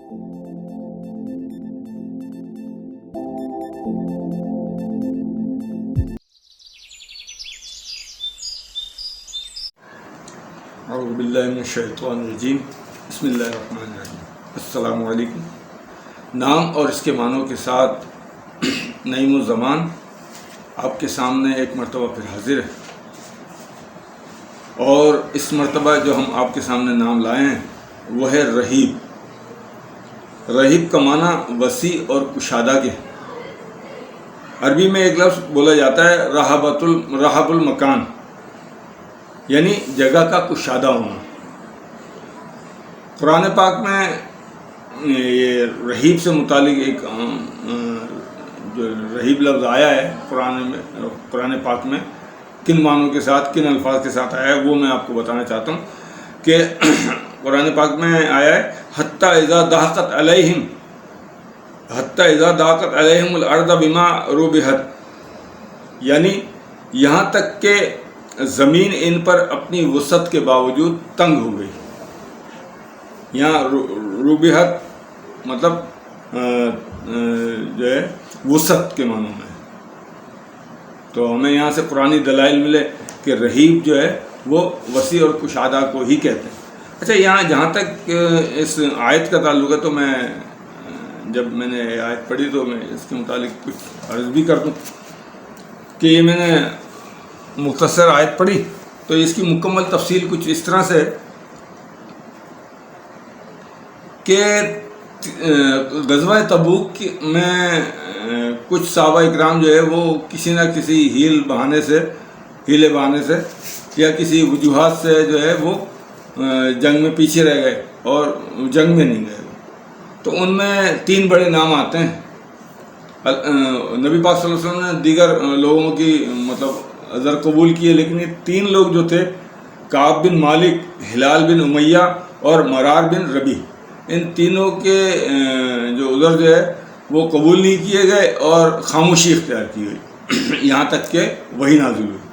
اعوذ باللہ من الشیطان الرجیم، بسم اللہ الرحمن الرحیم۔ السلام علیکم۔ نام اور اس کے معنوں کے ساتھ نعیم الزمان آپ کے سامنے ایک مرتبہ پھر حاضر ہے، اور اس مرتبہ جو ہم آپ کے سامنے نام لائے ہیں وہ ہے رحیب۔ رحیب کا معنی وسیع اور کشادہ کے۔ عربی میں ایک لفظ بولا جاتا ہے رحب المکان، یعنی جگہ کا کشادہ ہونا۔ قرآن پاک میں یہ رحیب سے متعلق ایک جو رحیب لفظ آیا ہے قرآن پاک میں، کن معنوں کے ساتھ، کن الفاظ کے ساتھ آیا ہے، وہ میں آپ کو بتانا چاہتا ہوں کہ قرآن پاک میں آیا ہے حتی اذا ضاقت علیہم الارض بما رحبت، یعنی یہاں تک کہ زمین ان پر اپنی وسعت کے باوجود تنگ ہو گئی۔ یہاں ربحت مطلب جو ہے وسعت کے معنوں میں، تو ہمیں یہاں سے قرآنی دلائل ملے کہ رحیب جو ہے وہ وسیع اور کشادہ کو ہی کہتے ہیں۔ اچھا، یہاں جہاں تک اس آیت کا تعلق ہے، تو جب میں نے آیت پڑھی تو میں اس کے متعلق کچھ عرض بھی کر دوں کہ یہ میں نے مختصر آیت پڑھی تو اس کی مکمل تفصیل کچھ اس طرح سے کہ غزوہ تبوک میں کچھ صحابہ اکرام جو ہے وہ کسی نہ کسی ہیلے بہانے سے یا کسی وجوہات سے جو ہے وہ جنگ میں پیچھے رہ گئے اور جنگ میں نہیں گئے۔ تو ان میں 3 بڑے نام آتے ہیں۔ نبی پاک صلی اللہ علیہ وسلم نے دیگر لوگوں کی عذر قبول کیے، لیکن یہ 3 لوگ جو تھے، کعب بن مالک، ہلال بن امیہ اور مرار بن ربیع، ان تینوں کے جو عذر جو ہے وہ قبول نہیں کیے گئے اور خاموشی اختیار کی گئی یہاں تک کہ وحی نازل ہوئی۔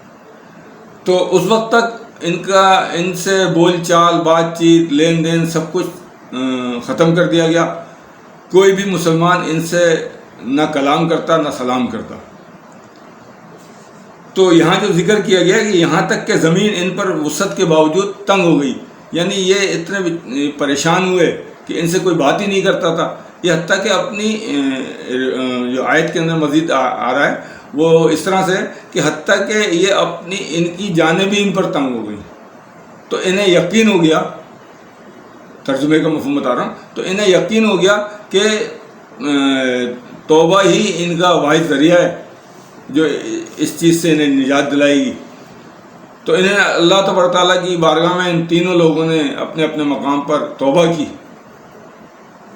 تو اس وقت تک ان سے بول چال، بات چیت، لین دین سب کچھ ختم کر دیا گیا۔ کوئی بھی مسلمان ان سے نہ کلام کرتا نہ سلام کرتا۔ تو یہاں جو ذکر کیا گیا کہ یہاں تک کہ زمین ان پر وسعت کے باوجود تنگ ہو گئی، یعنی یہ اتنے پریشان ہوئے کہ ان سے کوئی بات ہی نہیں کرتا تھا۔ یہ حتیٰ کہ اپنی جو آیت کے اندر مزید آ رہا ہے وہ اس طرح سے کہ حتیٰ کہ یہ ان کی جانیں بھی ان پر تنگ ہو گئی، تو انہیں یقین ہو گیا، ترجمے کا مفہوم بتا رہا ہوں، تو انہیں یقین ہو گیا کہ توبہ ہی ان کا واحد ذریعہ ہے جو اس چیز سے انہیں نجات دلائے گی۔ تو انہیں اللہ تبارک تعالیٰ کی بارگاہ میں ان تینوں لوگوں نے اپنے اپنے مقام پر توبہ کی،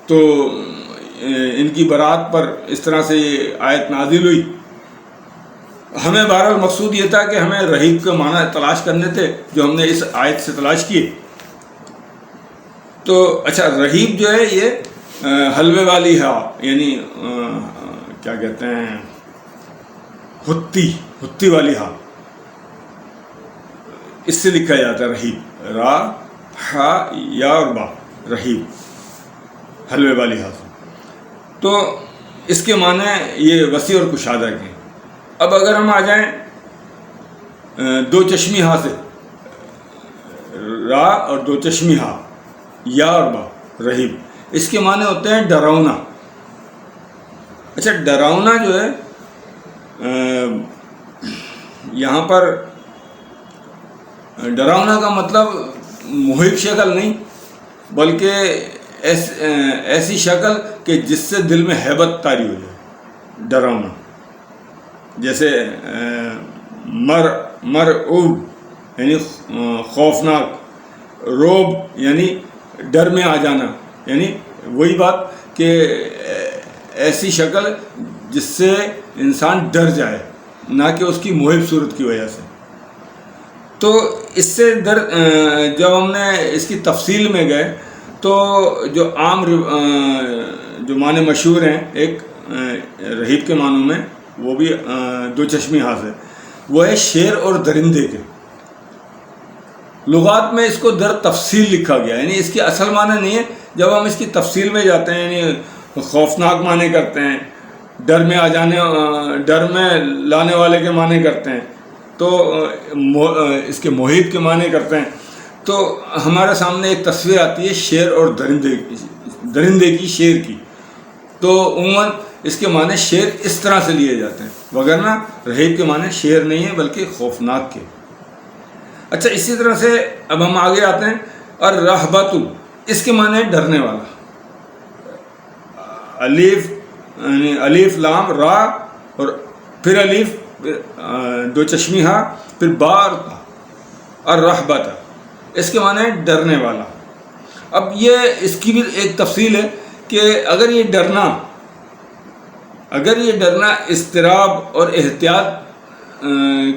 تو ان کی برات پر اس طرح سے یہ آیت نازل ہوئی۔ ہمیں بہرحال مقصود یہ تھا کہ ہمیں رحیب کے معنی تلاش کرنے تھے جو ہم نے اس آیت سے تلاش کیے۔ تو اچھا، رحیب جو ہے یہ حلوے والی ہا، یعنی کیا کہتے ہیں، ہتی والی ہا، اس سے لکھا جاتا ہے رحیب، را ہا یا اور با، رحیب حلوے والی ہا۔ تو اس کے معنی یہ وسیع اور کشادہ کے۔ اب اگر ہم آ جائیں 2 چشمی ہا سے، را اور 2 چشمی ہا، یا اور با، رحیب، اس کے معنی ہوتے ہیں ڈراؤنا۔ اچھا، ڈراؤنا جو ہے یہاں پر ڈراؤنا کا مطلب محب شکل نہیں، بلکہ ایسی شکل کہ جس سے دل میں ہیبت طاری ہو جائے، ڈراؤنا۔ جیسے مرعوب یعنی خوفناک، روب یعنی ڈر میں آ جانا، یعنی وہی بات کہ ایسی شکل جس سے انسان ڈر جائے، نہ کہ اس کی محب صورت کی وجہ سے۔ تو اس سے جب ہم نے اس کی تفصیل میں گئے تو جو عام جو معنی مشہور ہیں ایک رحیب کے معنوں میں، وہ بھی 2 چشمی ہا سے، وہ ہے شیر اور درندے کے۔ لغات میں اس کو در تفصیل لکھا گیا، یعنی اس کے اصل معنی نہیں ہے جب ہم اس کی تفصیل میں جاتے ہیں یعنی خوفناک معنی کرتے ہیں، ڈر میں لانے والے کے معنی کرتے ہیں، تو اس کے محیط کے معنی کرتے ہیں، تو ہمارے سامنے ایک تصویر آتی ہے شیر اور درندے کی، شیر کی. تو عموماً اس کے معنی شیر اس طرح سے لیے جاتے ہیں، وگرنہ رہیب کے معنی شیر نہیں ہے بلکہ خوفناک کے. اچھا، اسی طرح سے اب ہم آگے آتے ہیں. الرہبۃ، اس کے معنی ڈرنے والا. الف لام را اور پھر الف، دو چشمی ہا، پھر با اور تا. الرہبۃ، اس کے معنی ڈرنے والا. اب یہ اس کی بھی ایک تفصیل ہے کہ اگر یہ ڈرنا اضطراب اور احتیاط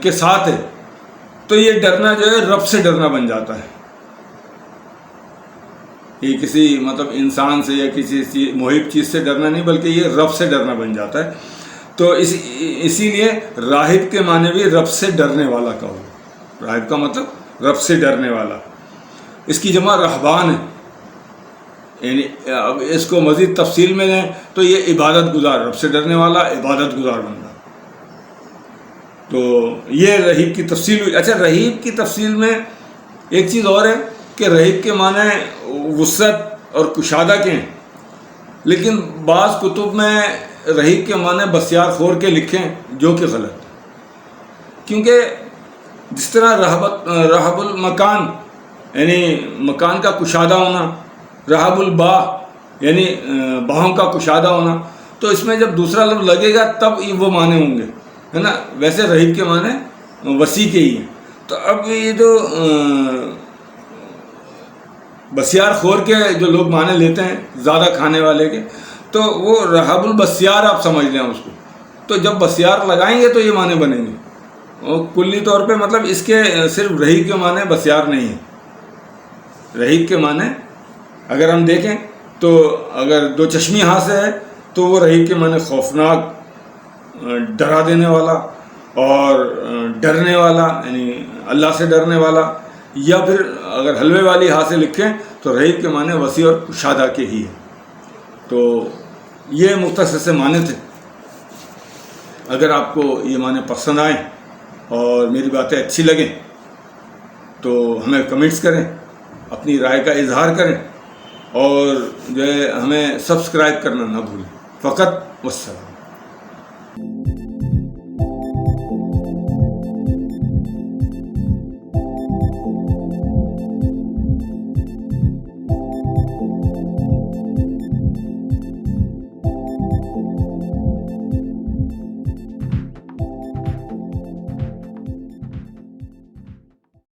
کے ساتھ ہے تو یہ ڈرنا جو ہے رب سے ڈرنا بن جاتا ہے. یہ کسی انسان سے یا کسی محیط چیز سے ڈرنا نہیں بلکہ یہ رب سے ڈرنا بن جاتا ہے. تو اسی لیے راہب کے معنی بھی رب سے ڈرنے والا کا ہو. راہب کا مطلب رب سے ڈرنے والا. اس کی جمع رہبان ہے. یعنی اب اس کو مزید تفصیل میں لیں تو یہ عبادت گزار، رب سے ڈرنے والا عبادت گزار بندہ. تو یہ رہیب کی تفصیل ہوئی. اچھا، رہیب کی تفصیل میں ایک چیز اور ہے کہ رہیب کے معنی وسعت اور کشادہ کے ہیں، لیکن بعض کتب میں رہیب کے معنی بسیار خور کے لکھیں، جو کہ غلط ہے. کیونکہ جس طرح رہب المکان یعنی مکان کا کشادہ ہونا، رہب البا یعنی باہوں کا کشادہ ہونا، تو اس میں جب دوسرا لفظ لگے گا تب وہ معنی ہوں گے، ہے نا. ویسے رہیب کے معنی وسیع کے ہی ہیں. تو اب یہ جو بسیار خور کے جو لوگ معنی لیتے ہیں زیادہ کھانے والے کے، تو وہ رہب البسیار آپ سمجھ لیں اس کو. تو جب بسیار لگائیں گے تو یہ معنی بنیں گے. اور کلی طور پہ اس کے صرف رہیب کے معنی بسیار نہیں ہیں. رہیب کے معنی اگر ہم دیکھیں تو اگر دو چشمی ہاں سے ہے تو وہ رہیب کے معنی خوفناک، ڈرا دینے والا اور ڈرنے والا یعنی اللہ سے ڈرنے والا. یا پھر اگر حلوے والی ہاں سے لکھیں تو رہیب کے معنی وسیع اور کشادہ کے ہی ہیں. تو یہ مختصر سے معنی تھے. اگر آپ کو یہ معنی پسند آئیں اور میری باتیں اچھی لگیں تو ہمیں کمنٹس کریں، اپنی رائے کا اظہار کریں، اور جو ہے ہمیں سبسکرائب کرنا نہ بھولیں. فقط والسلام.